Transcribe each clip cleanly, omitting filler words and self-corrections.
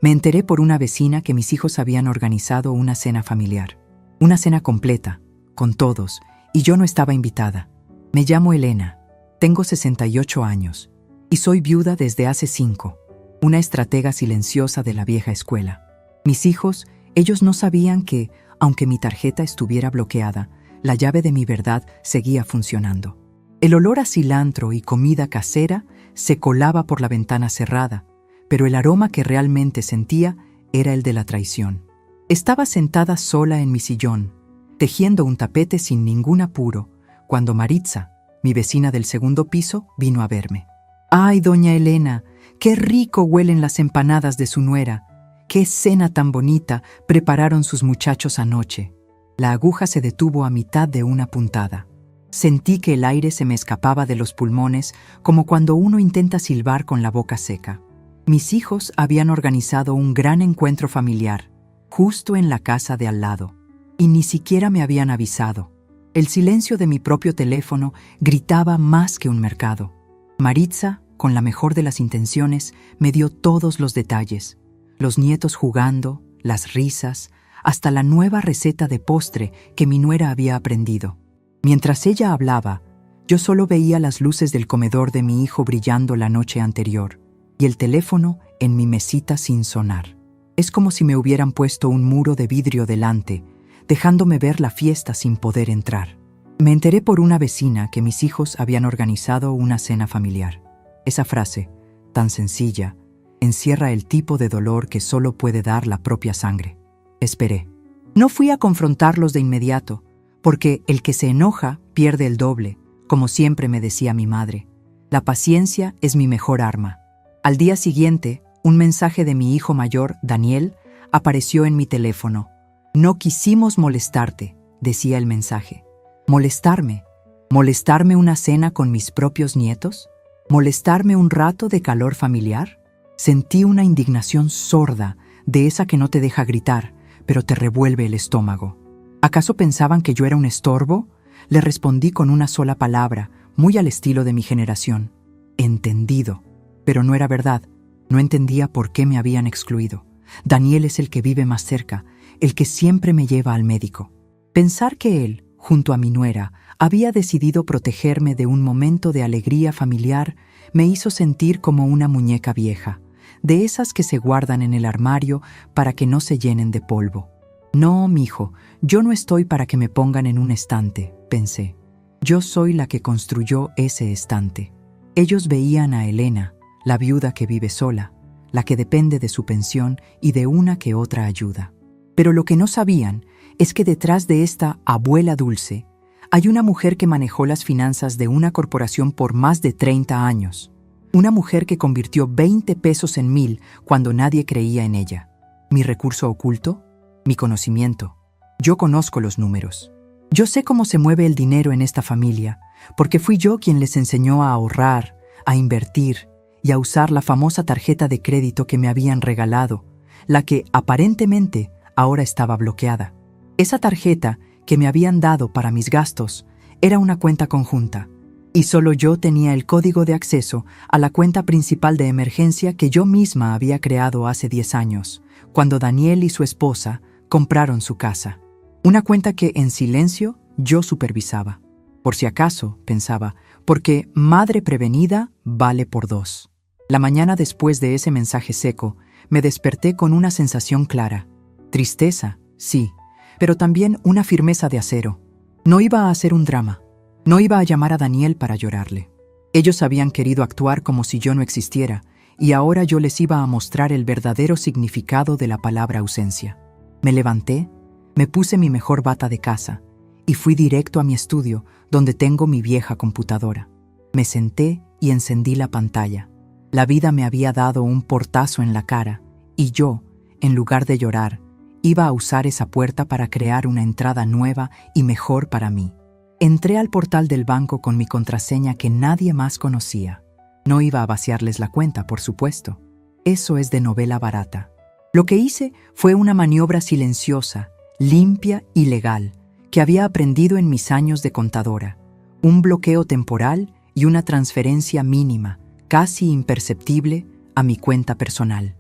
Me enteré por una vecina que mis hijos habían organizado una cena familiar. Una cena completa, con todos, y yo no estaba invitada. Me llamo Elena, tengo 68 años, y soy viuda desde hace 5, una estratega silenciosa de la vieja escuela. Mis hijos, ellos no sabían que, aunque mi tarjeta estuviera bloqueada, la llave de mi verdad seguía funcionando. El olor a cilantro y comida casera se colaba por la ventana cerrada, pero el aroma que realmente sentía era el de la traición. Estaba sentada sola en mi sillón, tejiendo un tapete sin ningún apuro, cuando Maritza, mi vecina del segundo piso, vino a verme. ¡Ay, doña Elena! ¡Qué rico huelen las empanadas de su nuera! ¡Qué cena tan bonita prepararon sus muchachos anoche! La aguja se detuvo a mitad de una puntada. Sentí que el aire se me escapaba de los pulmones como cuando uno intenta silbar con la boca seca. Mis hijos habían organizado un gran encuentro familiar, justo en la casa de al lado, y ni siquiera me habían avisado. El silencio de mi propio teléfono gritaba más que un mercado. Maritza, con la mejor de las intenciones, me dio todos los detalles. Los nietos jugando, las risas, hasta la nueva receta de postre que mi nuera había aprendido. Mientras ella hablaba, yo solo veía las luces del comedor de mi hijo brillando la noche anterior y el teléfono en mi mesita sin sonar. Es como si me hubieran puesto un muro de vidrio delante, dejándome ver la fiesta sin poder entrar. Me enteré por una vecina que mis hijos habían organizado una cena familiar. Esa frase, tan sencilla, encierra el tipo de dolor que solo puede dar la propia sangre. Esperé. No fui a confrontarlos de inmediato, porque el que se enoja pierde el doble, como siempre me decía mi madre. La paciencia es mi mejor arma. Al día siguiente, un mensaje de mi hijo mayor, Daniel, apareció en mi teléfono. No quisimos molestarte, decía el mensaje. ¿Molestarme? ¿Molestarme una cena con mis propios nietos? ¿Molestarme un rato de calor familiar? Sentí una indignación sorda, de esa que no te deja gritar, pero te revuelve el estómago. ¿Acaso pensaban que yo era un estorbo? Le respondí con una sola palabra, muy al estilo de mi generación. Entendido. Pero no era verdad. No entendía por qué me habían excluido. Daniel es el que vive más cerca, el que siempre me lleva al médico. Pensar que él, junto a mi nuera, había decidido protegerme de un momento de alegría familiar me hizo sentir como una muñeca vieja, de esas que se guardan en el armario para que no se llenen de polvo. No, mijo, yo no estoy para que me pongan en un estante, pensé. Yo soy la que construyó ese estante. Ellos veían a Elena, la viuda que vive sola, la que depende de su pensión y de una que otra ayuda. Pero lo que no sabían es que detrás de esta abuela dulce hay una mujer que manejó las finanzas de una corporación por más de 30 años. Una mujer que convirtió 20 pesos en 1000 cuando nadie creía en ella. ¿Mi recurso oculto? Mi conocimiento. Yo conozco los números. Yo sé cómo se mueve el dinero en esta familia, porque fui yo quien les enseñó a ahorrar, a invertir y a usar la famosa tarjeta de crédito que me habían regalado, la que, aparentemente, ahora estaba bloqueada. Esa tarjeta que me habían dado para mis gastos era una cuenta conjunta, y solo yo tenía el código de acceso a la cuenta principal de emergencia que yo misma había creado hace 10 años, cuando Daniel y su esposa compraron su casa. Una cuenta que, en silencio, yo supervisaba. Por si acaso, pensaba, porque madre prevenida vale por 2. La mañana después de ese mensaje seco, me desperté con una sensación clara. Tristeza, sí, pero también una firmeza de acero. No iba a hacer un drama. No iba a llamar a Daniel para llorarle. Ellos habían querido actuar como si yo no existiera, y ahora yo les iba a mostrar el verdadero significado de la palabra ausencia. Me levanté, me puse mi mejor bata de casa y fui directo a mi estudio, donde tengo mi vieja computadora. Me senté y encendí la pantalla. La vida me había dado un portazo en la cara y yo, en lugar de llorar, iba a usar esa puerta para crear una entrada nueva y mejor para mí. Entré al portal del banco con mi contraseña que nadie más conocía. No iba a vaciarles la cuenta, por supuesto. Eso es de novela barata. Lo que hice fue una maniobra silenciosa, limpia y legal, que había aprendido en mis años de contadora. Un bloqueo temporal y una transferencia mínima, casi imperceptible, a mi cuenta personal.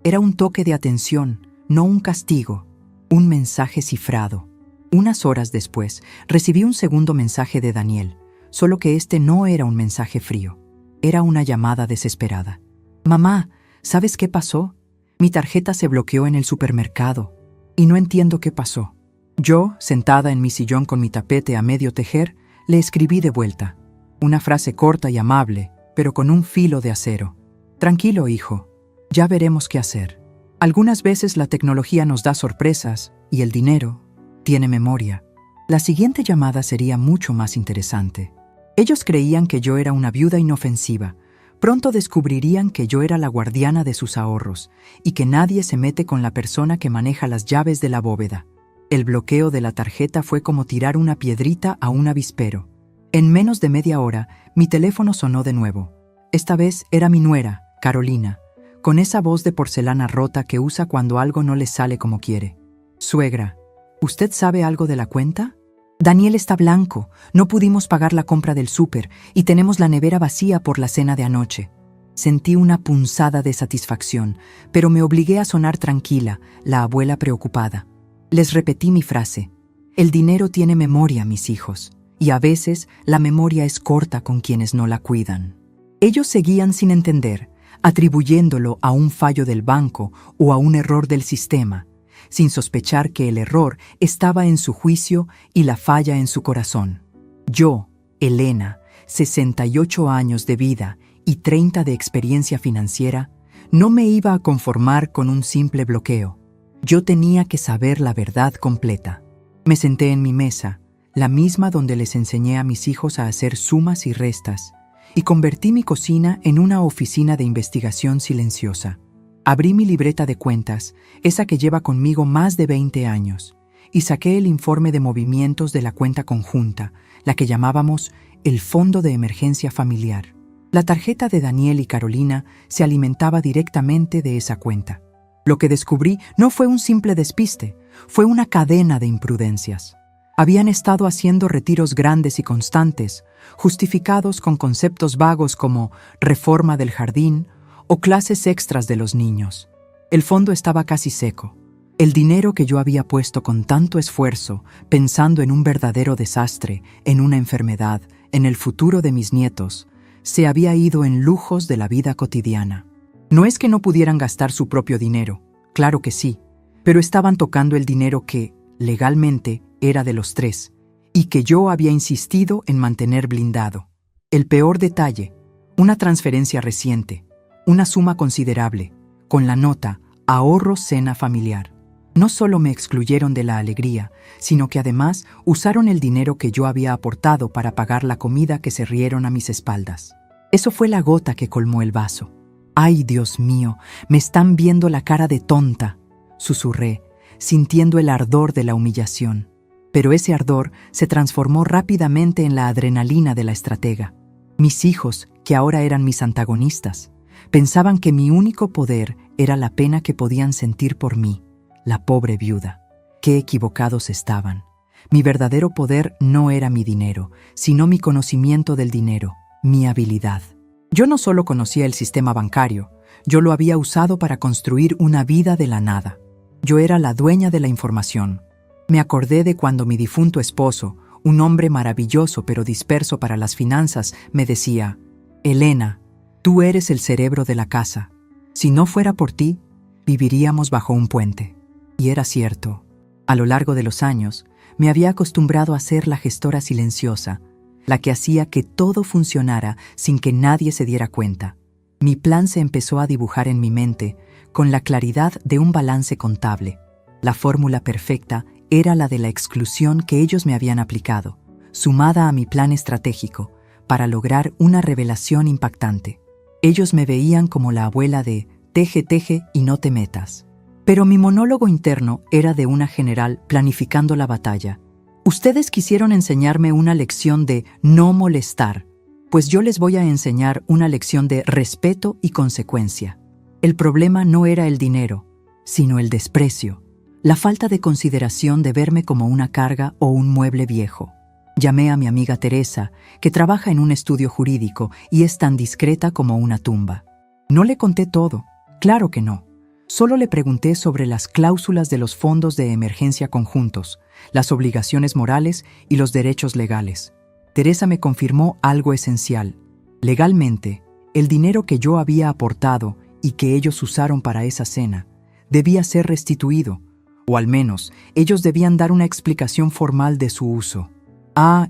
Era un toque de atención, no un castigo, un mensaje cifrado. Unas horas después, recibí un segundo mensaje de Daniel, solo que este no era un mensaje frío. Era una llamada desesperada. «Mamá, ¿sabes qué pasó? Mi tarjeta se bloqueó en el supermercado y no entiendo qué pasó». Yo, sentada en mi sillón con mi tapete a medio tejer, le escribí de vuelta. Una frase corta y amable, pero con un filo de acero. «Tranquilo, hijo. Ya veremos qué hacer. Algunas veces la tecnología nos da sorpresas y el dinero tiene memoria». La siguiente llamada sería mucho más interesante. Ellos creían que yo era una viuda inofensiva. Pronto descubrirían que yo era la guardiana de sus ahorros y que nadie se mete con la persona que maneja las llaves de la bóveda. El bloqueo de la tarjeta fue como tirar una piedrita a un avispero. En menos de media hora, mi teléfono sonó de nuevo. Esta vez era mi nuera, Carolina, con esa voz de porcelana rota que usa cuando algo no le sale como quiere. «Suegra, ¿usted sabe algo de la cuenta? Daniel está blanco, no pudimos pagar la compra del súper y tenemos la nevera vacía por la cena de anoche». Sentí una punzada de satisfacción, pero me obligué a sonar tranquila, la abuela preocupada. Les repetí mi frase: «El dinero tiene memoria, mis hijos, y a veces la memoria es corta con quienes no la cuidan». Ellos seguían sin entender, atribuyéndolo a un fallo del banco o a un error del sistema, sin sospechar que el error estaba en su juicio y la falla en su corazón. Yo, Elena, 68 años de vida y 30 de experiencia financiera, no me iba a conformar con un simple bloqueo. Yo tenía que saber la verdad completa. Me senté en mi mesa, la misma donde les enseñé a mis hijos a hacer sumas y restas, y convertí mi cocina en una oficina de investigación silenciosa. Abrí mi libreta de cuentas, esa que lleva conmigo más de 20 años, y saqué el informe de movimientos de la cuenta conjunta, la que llamábamos el Fondo de Emergencia Familiar. La tarjeta de Daniel y Carolina se alimentaba directamente de esa cuenta. Lo que descubrí no fue un simple despiste, fue una cadena de imprudencias. Habían estado haciendo retiros grandes y constantes, justificados con conceptos vagos como reforma del jardín o clases extras de los niños. El fondo estaba casi seco. El dinero que yo había puesto con tanto esfuerzo, pensando en un verdadero desastre, en una enfermedad, en el futuro de mis nietos, se había ido en lujos de la vida cotidiana. No es que no pudieran gastar su propio dinero, claro que sí, pero estaban tocando el dinero que, legalmente, era de los tres, y que yo había insistido en mantener blindado. El peor detalle, una transferencia reciente, una suma considerable, con la nota «Ahorro cena familiar». No solo me excluyeron de la alegría, sino que además usaron el dinero que yo había aportado para pagar la comida que se rieron a mis espaldas. Eso fue la gota que colmó el vaso. «Ay, Dios mío, me están viendo la cara de tonta», susurré, sintiendo el ardor de la humillación. Pero ese ardor se transformó rápidamente en la adrenalina de la estratega. Mis hijos, que ahora eran mis antagonistas, pensaban que mi único poder era la pena que podían sentir por mí, la pobre viuda. Qué equivocados estaban. Mi verdadero poder no era mi dinero, sino mi conocimiento del dinero, mi habilidad. Yo no solo conocía el sistema bancario, yo lo había usado para construir una vida de la nada. Yo era la dueña de la información. Me acordé de cuando mi difunto esposo, un hombre maravilloso pero disperso para las finanzas, me decía: «Elena, tú eres el cerebro de la casa. Si no fuera por ti, viviríamos bajo un puente». Y era cierto. A lo largo de los años, me había acostumbrado a ser la gestora silenciosa, la que hacía que todo funcionara sin que nadie se diera cuenta. Mi plan se empezó a dibujar en mi mente con la claridad de un balance contable. La fórmula perfecta era la de la exclusión que ellos me habían aplicado, sumada a mi plan estratégico, para lograr una revelación impactante. Ellos me veían como la abuela de «teje, teje y no te metas». Pero mi monólogo interno era de una general planificando la batalla. Ustedes quisieron enseñarme una lección de no molestar, pues yo les voy a enseñar una lección de respeto y consecuencia. El problema no era el dinero, sino el desprecio, la falta de consideración de verme como una carga o un mueble viejo. Llamé a mi amiga Teresa, que trabaja en un estudio jurídico y es tan discreta como una tumba. No le conté todo, claro que no. Solo le pregunté sobre las cláusulas de los fondos de emergencia conjuntos, las obligaciones morales y los derechos legales. Teresa me confirmó algo esencial. Legalmente, el dinero que yo había aportado y que ellos usaron para esa cena debía ser restituido, o al menos ellos debían dar una explicación formal de su uso.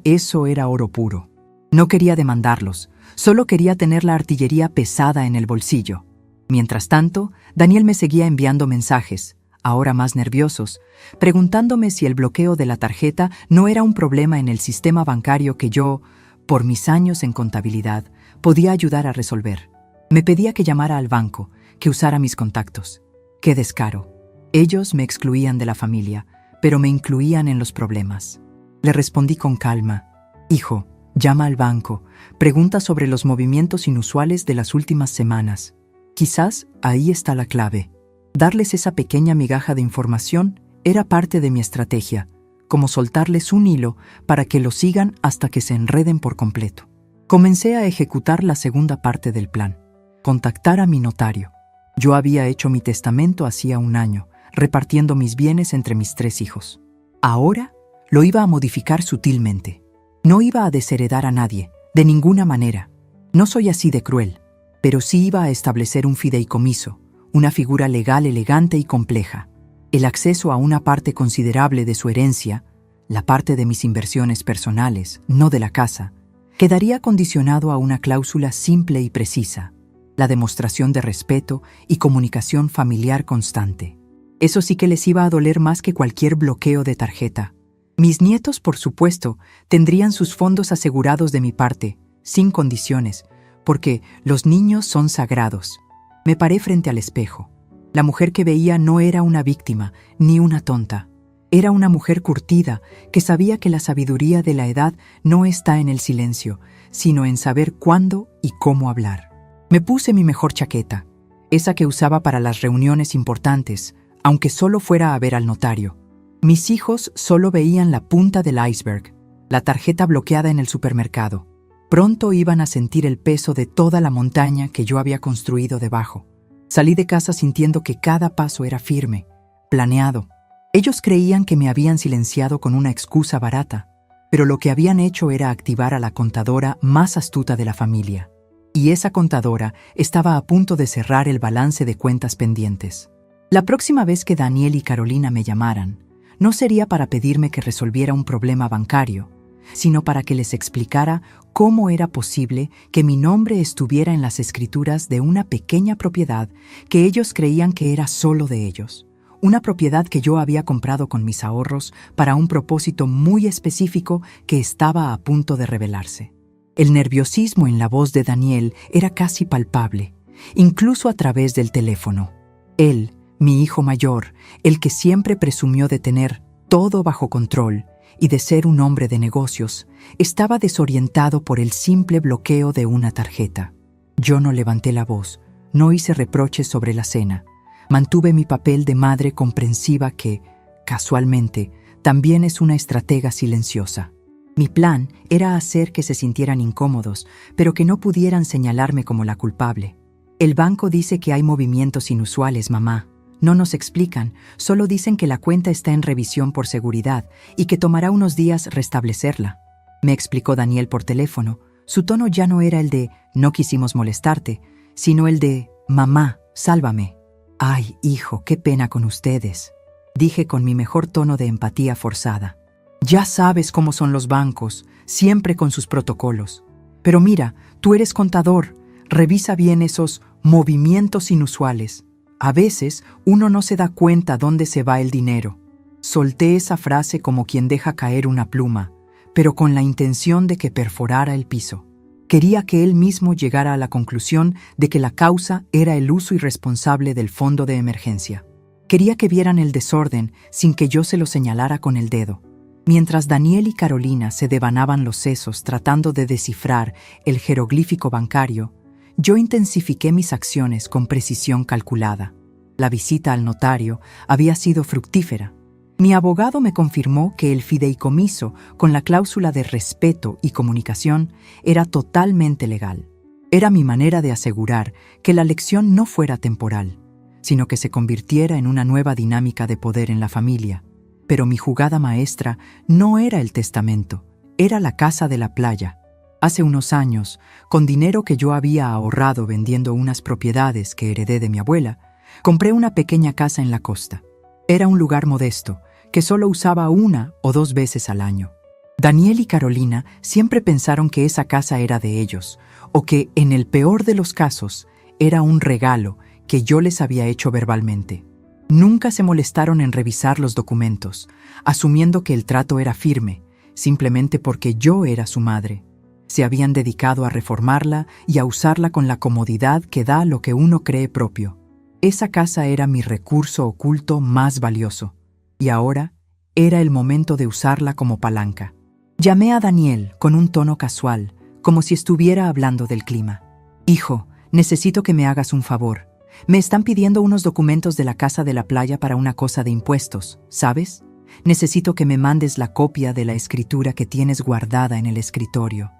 Eso era oro puro. No quería demandarlos, solo quería tener la artillería pesada en el bolsillo. Mientras tanto, Daniel me seguía enviando mensajes, ahora más nerviosos, preguntándome si el bloqueo de la tarjeta no era un problema en el sistema bancario que yo, por mis años en contabilidad, podía ayudar a resolver. Me pedía que llamara al banco, que usara mis contactos. ¡Qué descaro! Ellos me excluían de la familia, pero me incluían en los problemas. Le respondí con calma. Hijo, llama al banco, pregunta sobre los movimientos inusuales de las últimas semanas. Quizás ahí está la clave. Darles esa pequeña migaja de información era parte de mi estrategia, como soltarles un hilo para que lo sigan hasta que se enreden por completo. Comencé a ejecutar la segunda parte del plan, contactar a mi notario. Yo había hecho mi testamento hacía un año, repartiendo mis bienes entre mis 3 hijos. Ahora lo iba a modificar sutilmente. No iba a desheredar a nadie, de ninguna manera. No soy así de cruel, pero sí iba a establecer un fideicomiso, una figura legal elegante y compleja. El acceso a una parte considerable de su herencia, la parte de mis inversiones personales, no de la casa, quedaría condicionado a una cláusula simple y precisa: la demostración de respeto y comunicación familiar constante. Eso sí que les iba a doler más que cualquier bloqueo de tarjeta. Mis nietos, por supuesto, tendrían sus fondos asegurados de mi parte, sin condiciones, porque los niños son sagrados. Me paré frente al espejo. La mujer que veía no era una víctima, ni una tonta. Era una mujer curtida, que sabía que la sabiduría de la edad no está en el silencio, sino en saber cuándo y cómo hablar. Me puse mi mejor chaqueta, esa que usaba para las reuniones importantes, aunque solo fuera a ver al notario. Mis hijos solo veían la punta del iceberg, la tarjeta bloqueada en el supermercado. Pronto iban a sentir el peso de toda la montaña que yo había construido debajo. Salí de casa sintiendo que cada paso era firme, planeado. Ellos creían que me habían silenciado con una excusa barata, pero lo que habían hecho era activar a la contadora más astuta de la familia. Y esa contadora estaba a punto de cerrar el balance de cuentas pendientes. La próxima vez que Daniel y Carolina me llamaran, no sería para pedirme que resolviera un problema bancario, sino para que les explicara cómo era posible que mi nombre estuviera en las escrituras de una pequeña propiedad que ellos creían que era solo de ellos. Una propiedad que yo había comprado con mis ahorros para un propósito muy específico que estaba a punto de revelarse. El nerviosismo en la voz de Daniel era casi palpable, incluso a través del teléfono. Él, mi hijo mayor, el que siempre presumió de tener todo bajo control y de ser un hombre de negocios, estaba desorientado por el simple bloqueo de una tarjeta. Yo no levanté la voz, no hice reproches sobre la cena. Mantuve mi papel de madre comprensiva que, casualmente, también es una estratega silenciosa. Mi plan era hacer que se sintieran incómodos, pero que no pudieran señalarme como la culpable. El banco dice que hay movimientos inusuales, mamá. No nos explican, solo dicen que la cuenta está en revisión por seguridad y que tomará unos días restablecerla. Me explicó Daniel por teléfono. Su tono ya no era el de «no quisimos molestarte», sino el de «mamá, sálvame». «Ay, hijo, qué pena con ustedes», dije con mi mejor tono de empatía forzada. «Ya sabes cómo son los bancos, siempre con sus protocolos. Pero mira, tú eres contador, revisa bien esos movimientos inusuales. A veces uno no se da cuenta dónde se va el dinero». Solté esa frase como quien deja caer una pluma, pero con la intención de que perforara el piso. Quería que él mismo llegara a la conclusión de que la causa era el uso irresponsable del fondo de emergencia. Quería que vieran el desorden sin que yo se lo señalara con el dedo. Mientras Daniel y Carolina se devanaban los sesos tratando de descifrar el jeroglífico bancario, yo intensifiqué mis acciones con precisión calculada. La visita al notario había sido fructífera. Mi abogado me confirmó que el fideicomiso, con la cláusula de respeto y comunicación, era totalmente legal. Era mi manera de asegurar que la lección no fuera temporal, sino que se convirtiera en una nueva dinámica de poder en la familia. Pero mi jugada maestra no era el testamento, era la casa de la playa. Hace unos años, con dinero que yo había ahorrado vendiendo unas propiedades que heredé de mi abuela, compré una pequeña casa en la costa. Era un lugar modesto, que solo usaba 1 o 2 veces al año. Daniel y Carolina siempre pensaron que esa casa era de ellos, o que, en el peor de los casos, era un regalo que yo les había hecho verbalmente. Nunca se molestaron en revisar los documentos, asumiendo que el trato era firme, simplemente porque yo era su madre. Se habían dedicado a reformarla y a usarla con la comodidad que da lo que uno cree propio. Esa casa era mi recurso oculto más valioso, y ahora era el momento de usarla como palanca. Llamé a Daniel con un tono casual, como si estuviera hablando del clima. «Hijo, necesito que me hagas un favor. Me están pidiendo unos documentos de la casa de la playa para una cosa de impuestos, ¿sabes? Necesito que me mandes la copia de la escritura que tienes guardada en el escritorio».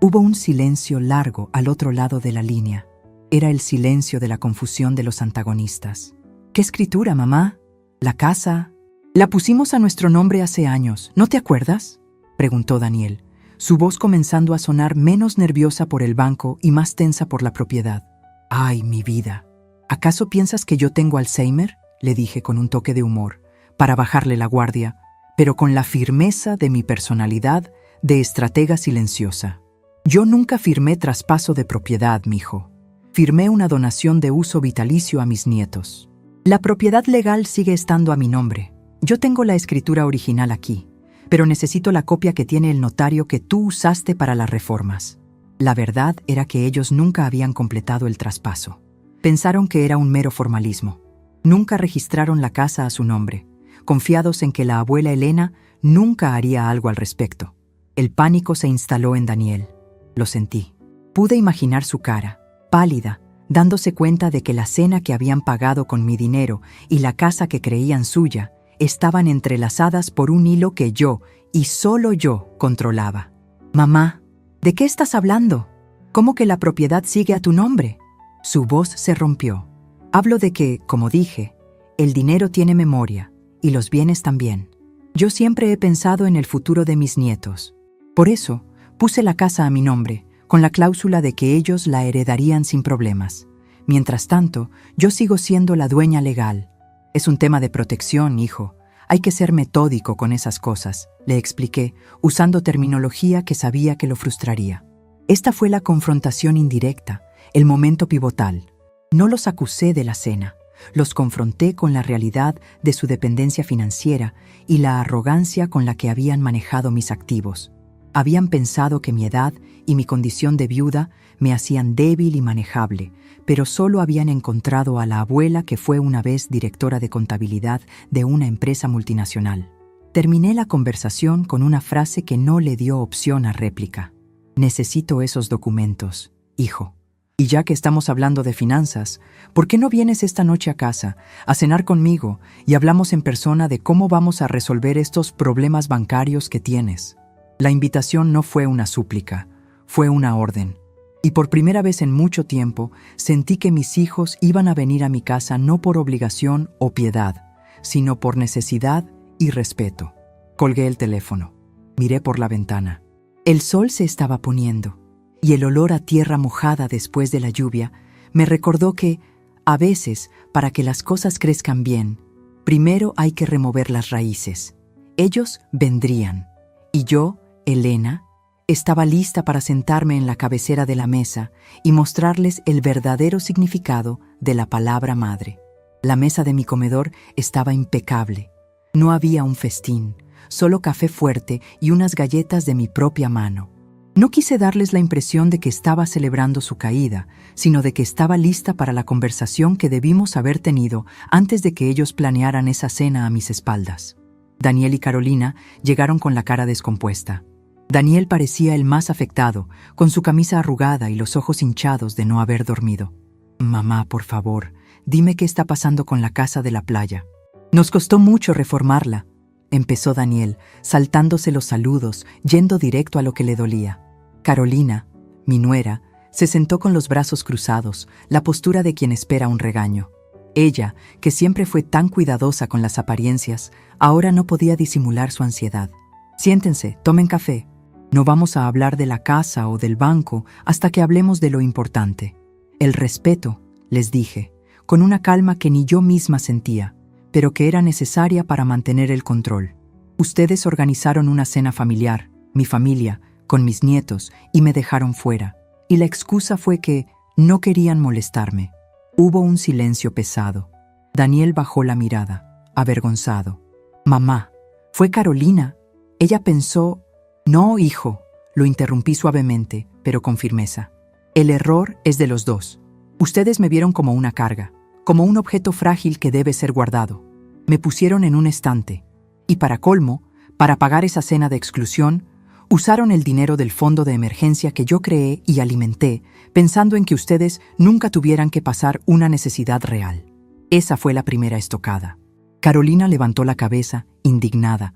Hubo un silencio largo al otro lado de la línea. Era el silencio de la confusión de los antagonistas. «¿Qué escritura, mamá? ¿La casa? La pusimos a nuestro nombre hace años, ¿no te acuerdas?», preguntó Daniel, su voz comenzando a sonar menos nerviosa por el banco y más tensa por la propiedad. «Ay, mi vida. ¿Acaso piensas que yo tengo Alzheimer?», le dije con un toque de humor, para bajarle la guardia, pero con la firmeza de mi personalidad de estratega silenciosa. «Yo nunca firmé traspaso de propiedad, mijo. Firmé una donación de uso vitalicio a mis nietos. La propiedad legal sigue estando a mi nombre. Yo tengo la escritura original aquí, pero necesito la copia que tiene el notario que tú usaste para las reformas». La verdad era que ellos nunca habían completado el traspaso. Pensaron que era un mero formalismo. Nunca registraron la casa a su nombre, confiados en que la abuela Elena nunca haría algo al respecto. El pánico se instaló en Daniel. Lo sentí. Pude imaginar su cara, pálida, dándose cuenta de que la cena que habían pagado con mi dinero y la casa que creían suya estaban entrelazadas por un hilo que yo, y solo yo, controlaba. «Mamá, ¿de qué estás hablando? ¿Cómo que la propiedad sigue a tu nombre?». Su voz se rompió. «Hablo de que, como dije, el dinero tiene memoria, y los bienes también. Yo siempre he pensado en el futuro de mis nietos. Por eso, puse la casa a mi nombre, con la cláusula de que ellos la heredarían sin problemas. Mientras tanto, yo sigo siendo la dueña legal. Es un tema de protección, hijo. Hay que ser metódico con esas cosas», le expliqué, usando terminología que sabía que lo frustraría. Esta fue la confrontación indirecta, el momento pivotal. No los acusé de la cena, los confronté con la realidad de su dependencia financiera y la arrogancia con la que habían manejado mis activos. Habían pensado que mi edad y mi condición de viuda me hacían débil y manejable, pero solo habían encontrado a la abuela que fue una vez directora de contabilidad de una empresa multinacional. Terminé la conversación con una frase que no le dio opción a réplica. «Necesito esos documentos, hijo. Y ya que estamos hablando de finanzas, ¿por qué no vienes esta noche a casa a cenar conmigo y hablamos en persona de cómo vamos a resolver estos problemas bancarios que tienes?». La invitación no fue una súplica, fue una orden. Y por primera vez en mucho tiempo sentí que mis hijos iban a venir a mi casa no por obligación o piedad, sino por necesidad y respeto. Colgué el teléfono. Miré por la ventana. El sol se estaba poniendo, y el olor a tierra mojada después de la lluvia me recordó que, a veces, para que las cosas crezcan bien, primero hay que remover las raíces. Ellos vendrían, y yo, Elena, estaba lista para sentarme en la cabecera de la mesa y mostrarles el verdadero significado de la palabra madre. La mesa de mi comedor estaba impecable. No había un festín, solo café fuerte y unas galletas de mi propia mano. No quise darles la impresión de que estaba celebrando su caída, sino de que estaba lista para la conversación que debimos haber tenido antes de que ellos planearan esa cena a mis espaldas. Daniel y Carolina llegaron con la cara descompuesta. Daniel parecía el más afectado, con su camisa arrugada y los ojos hinchados de no haber dormido. «Mamá, por favor, dime qué está pasando con la casa de la playa». «Nos costó mucho reformarla», empezó Daniel, saltándose los saludos, yendo directo a lo que le dolía. Carolina, mi nuera, se sentó con los brazos cruzados, la postura de quien espera un regaño. Ella, que siempre fue tan cuidadosa con las apariencias, ahora no podía disimular su ansiedad. Siéntense, tomen café. No vamos a hablar de la casa o del banco hasta que hablemos de lo importante. El respeto, les dije, con una calma que ni yo misma sentía, pero que era necesaria para mantener el control. Ustedes organizaron una cena familiar, mi familia, con mis nietos, y me dejaron fuera. Y la excusa fue que no querían molestarme. Hubo un silencio pesado. Daniel bajó la mirada, avergonzado. Mamá, fue Carolina. Ella pensó... No, hijo, lo interrumpí suavemente, pero con firmeza. El error es de los dos. Ustedes me vieron como una carga, como un objeto frágil que debe ser guardado. Me pusieron en un estante. Y para colmo, para pagar esa cena de exclusión, usaron el dinero del fondo de emergencia que yo creé y alimenté, pensando en que ustedes nunca tuvieran que pasar una necesidad real. Esa fue la primera estocada. Carolina levantó la cabeza, indignada.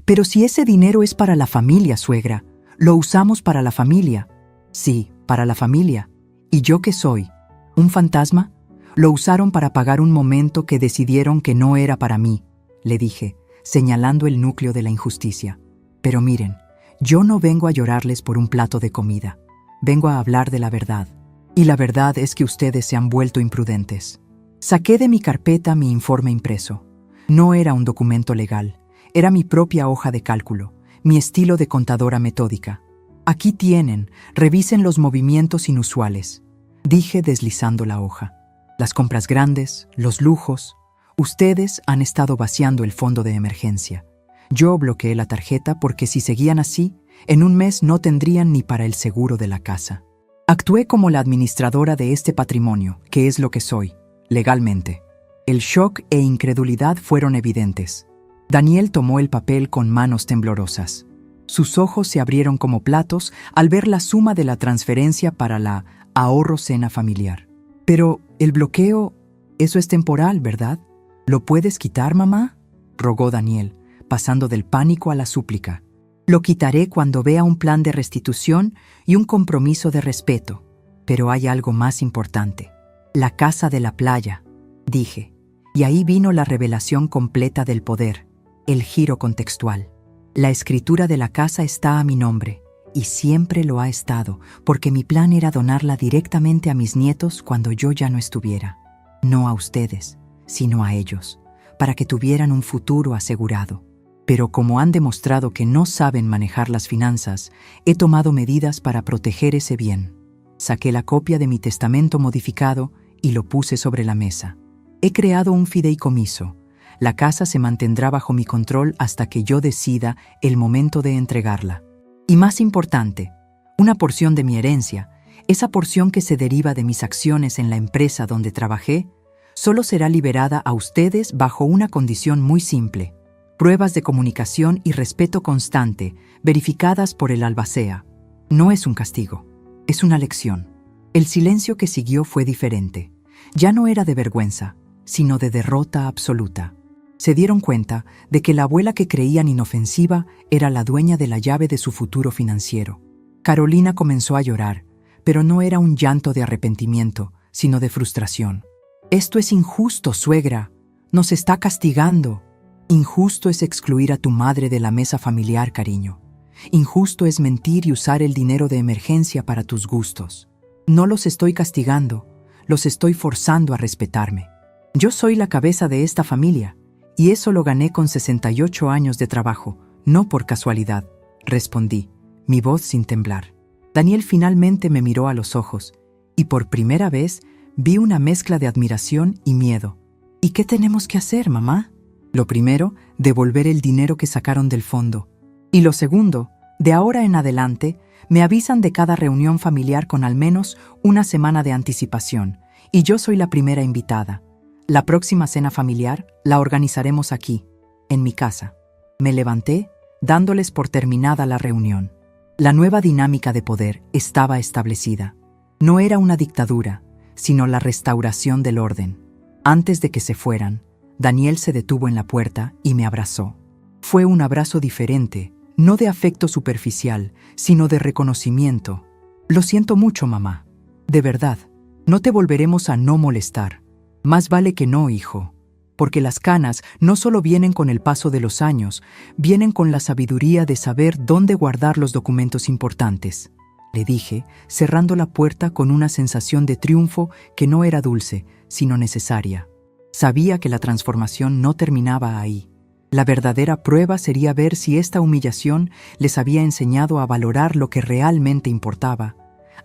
Pero si ese dinero es para la familia, suegra, lo usamos para la familia. Sí, para la familia. ¿Y yo qué soy? ¿Un fantasma? Lo usaron para pagar un momento que decidieron que no era para mí, le dije, señalando el núcleo de la injusticia. Pero miren, yo no vengo a llorarles por un plato de comida. Vengo a hablar de la verdad. Y la verdad es que ustedes se han vuelto imprudentes. Saqué de mi carpeta mi informe impreso. No era un documento legal. Era mi propia hoja de cálculo, mi estilo de contadora metódica. Aquí tienen, revisen los movimientos inusuales, dije deslizando la hoja. Las compras grandes, los lujos. Ustedes han estado vaciando el fondo de emergencia. Yo bloqueé la tarjeta porque si seguían así, en un mes no tendrían ni para el seguro de la casa. Actué como la administradora de este patrimonio, que es lo que soy, legalmente. El shock e incredulidad fueron evidentes. Daniel tomó el papel con manos temblorosas. Sus ojos se abrieron como platos al ver la suma de la transferencia para la ahorro cena familiar. Pero el bloqueo, eso es temporal, ¿verdad? ¿Lo puedes quitar, mamá?, rogó Daniel, pasando del pánico a la súplica. Lo quitaré cuando vea un plan de restitución y un compromiso de respeto. Pero hay algo más importante. La casa de la playa, dije. Y ahí vino la revelación completa del poder. El giro contextual. La escritura de la casa está a mi nombre, y siempre lo ha estado, porque mi plan era donarla directamente a mis nietos cuando yo ya no estuviera. No a ustedes, sino a ellos, para que tuvieran un futuro asegurado. Pero como han demostrado que no saben manejar las finanzas, he tomado medidas para proteger ese bien. Saqué la copia de mi testamento modificado y lo puse sobre la mesa. He creado un fideicomiso. La casa se mantendrá bajo mi control hasta que yo decida el momento de entregarla. Y más importante, una porción de mi herencia, esa porción que se deriva de mis acciones en la empresa donde trabajé, solo será liberada a ustedes bajo una condición muy simple: pruebas de comunicación y respeto constante, verificadas por el albacea. No es un castigo, es una lección. El silencio que siguió fue diferente. Ya no era de vergüenza, sino de derrota absoluta. Se dieron cuenta de que la abuela que creían inofensiva era la dueña de la llave de su futuro financiero. Carolina comenzó a llorar, pero no era un llanto de arrepentimiento, sino de frustración. «Esto es injusto, suegra. Nos está castigando. Injusto es excluir a tu madre de la mesa familiar, cariño. Injusto es mentir y usar el dinero de emergencia para tus gustos. No los estoy castigando, los estoy forzando a respetarme. Yo soy la cabeza de esta familia. Y eso lo gané con 68 años de trabajo, no por casualidad», respondí, mi voz sin temblar. Daniel finalmente me miró a los ojos, y por primera vez vi una mezcla de admiración y miedo. «¿Y qué tenemos que hacer, mamá?». Lo primero, devolver el dinero que sacaron del fondo. Y lo segundo, de ahora en adelante, me avisan de cada reunión familiar con al menos una semana de anticipación, y yo soy la primera invitada. La próxima cena familiar la organizaremos aquí, en mi casa. Me levanté, dándoles por terminada la reunión. La nueva dinámica de poder estaba establecida. No era una dictadura, sino la restauración del orden. Antes de que se fueran, Daniel se detuvo en la puerta y me abrazó. Fue un abrazo diferente, no de afecto superficial, sino de reconocimiento. «Lo siento mucho, mamá. De verdad, no te volveremos a no molestar. Más vale que no, hijo, porque las canas no solo vienen con el paso de los años, vienen con la sabiduría de saber dónde guardar los documentos importantes, le dije, cerrando la puerta con una sensación de triunfo que no era dulce, sino necesaria. Sabía que la transformación no terminaba ahí. La verdadera prueba sería ver si esta humillación les había enseñado a valorar lo que realmente importaba,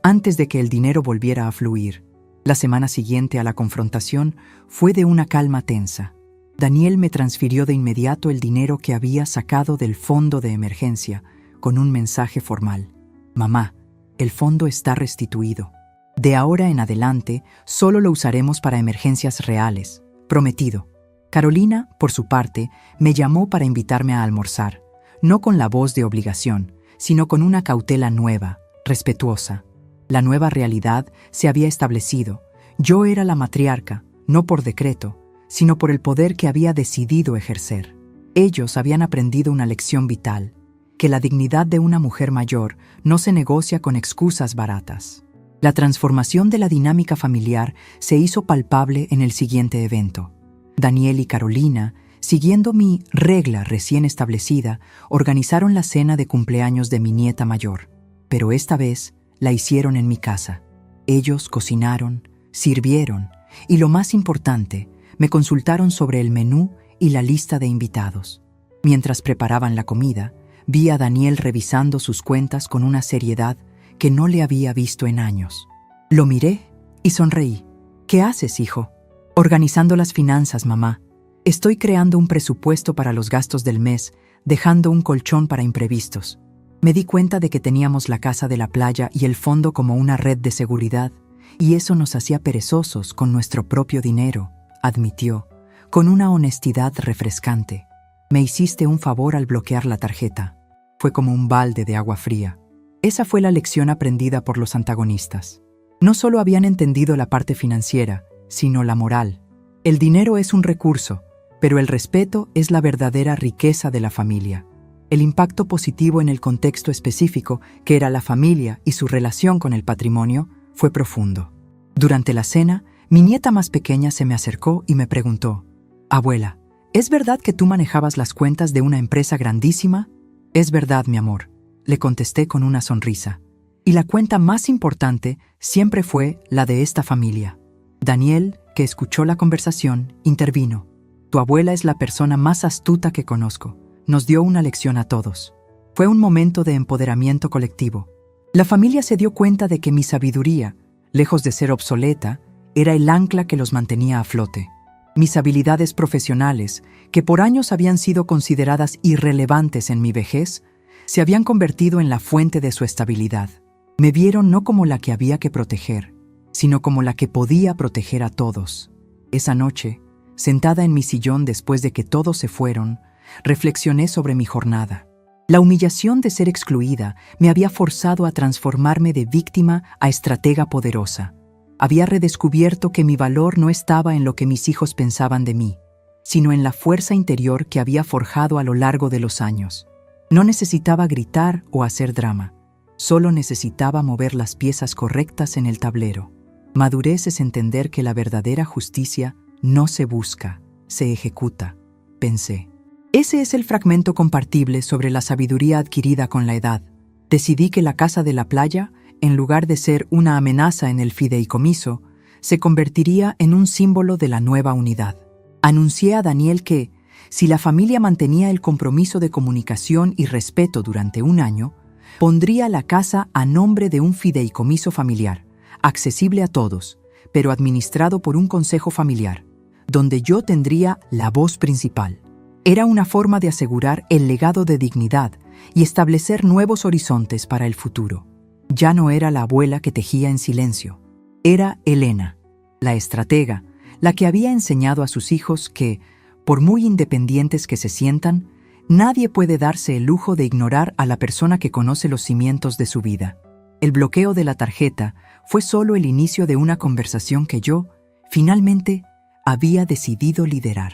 antes de que el dinero volviera a fluir. La semana siguiente a la confrontación fue de una calma tensa. Daniel me transfirió de inmediato el dinero que había sacado del fondo de emergencia, con un mensaje formal. Mamá, el fondo está restituido. De ahora en adelante, solo lo usaremos para emergencias reales. Prometido. Carolina, por su parte, me llamó para invitarme a almorzar, no con la voz de obligación, sino con una cautela nueva, respetuosa. La nueva realidad se había establecido. Yo era la matriarca, no por decreto, sino por el poder que había decidido ejercer. Ellos habían aprendido una lección vital, que la dignidad de una mujer mayor no se negocia con excusas baratas. La transformación de la dinámica familiar se hizo palpable en el siguiente evento. Daniel y Carolina, siguiendo mi regla recién establecida, organizaron la cena de cumpleaños de mi nieta mayor, pero esta vez la hicieron en mi casa. Ellos cocinaron, sirvieron y, lo más importante, me consultaron sobre el menú y la lista de invitados. Mientras preparaban la comida, vi a Daniel revisando sus cuentas con una seriedad que no le había visto en años. Lo miré y sonreí. ¿Qué haces, hijo? Organizando las finanzas, mamá. Estoy creando un presupuesto para los gastos del mes, dejando un colchón para imprevistos. Me di cuenta de que teníamos la casa de la playa y el fondo como una red de seguridad, y eso nos hacía perezosos con nuestro propio dinero, admitió, con una honestidad refrescante. Me hiciste un favor al bloquear la tarjeta. Fue como un balde de agua fría. Esa fue la lección aprendida por los antagonistas. No solo habían entendido la parte financiera, sino la moral. El dinero es un recurso, pero el respeto es la verdadera riqueza de la familia. El impacto positivo en el contexto específico, que era la familia y su relación con el patrimonio, fue profundo. Durante la cena, mi nieta más pequeña se me acercó y me preguntó: «Abuela, ¿es verdad que tú manejabas las cuentas de una empresa grandísima?» «Es verdad, mi amor», le contesté con una sonrisa. «Y la cuenta más importante siempre fue la de esta familia». Daniel, que escuchó la conversación, intervino. «Tu abuela es la persona más astuta que conozco. Nos dio una lección a todos». Fue un momento de empoderamiento colectivo. La familia se dio cuenta de que mi sabiduría, lejos de ser obsoleta, era el ancla que los mantenía a flote. Mis habilidades profesionales, que por años habían sido consideradas irrelevantes en mi vejez, se habían convertido en la fuente de su estabilidad. Me vieron no como la que había que proteger, sino como la que podía proteger a todos. Esa noche, sentada en mi sillón después de que todos se fueron, reflexioné sobre mi jornada. La humillación de ser excluida me había forzado a transformarme de víctima a estratega poderosa. Había redescubierto que mi valor no estaba en lo que mis hijos pensaban de mí, sino en la fuerza interior que había forjado a lo largo de los años. No necesitaba gritar o hacer drama, solo necesitaba mover las piezas correctas en el tablero. Madurez es entender que la verdadera justicia no se busca, se ejecuta, pensé. Ese es el fragmento compartible sobre la sabiduría adquirida con la edad. Decidí que la casa de la playa, en lugar de ser una amenaza en el fideicomiso, se convertiría en un símbolo de la nueva unidad. Anuncié a Daniel que, si la familia mantenía el compromiso de comunicación y respeto durante un año, pondría la casa a nombre de un fideicomiso familiar, accesible a todos, pero administrado por un consejo familiar, donde yo tendría la voz principal. Era una forma de asegurar el legado de dignidad y establecer nuevos horizontes para el futuro. Ya no era la abuela que tejía en silencio. Era Elena, la estratega, la que había enseñado a sus hijos que, por muy independientes que se sientan, nadie puede darse el lujo de ignorar a la persona que conoce los cimientos de su vida. El bloqueo de la tarjeta fue solo el inicio de una conversación que yo, finalmente, había decidido liderar.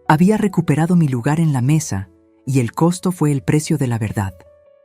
Había recuperado mi lugar en la mesa y el costo fue el precio de la verdad.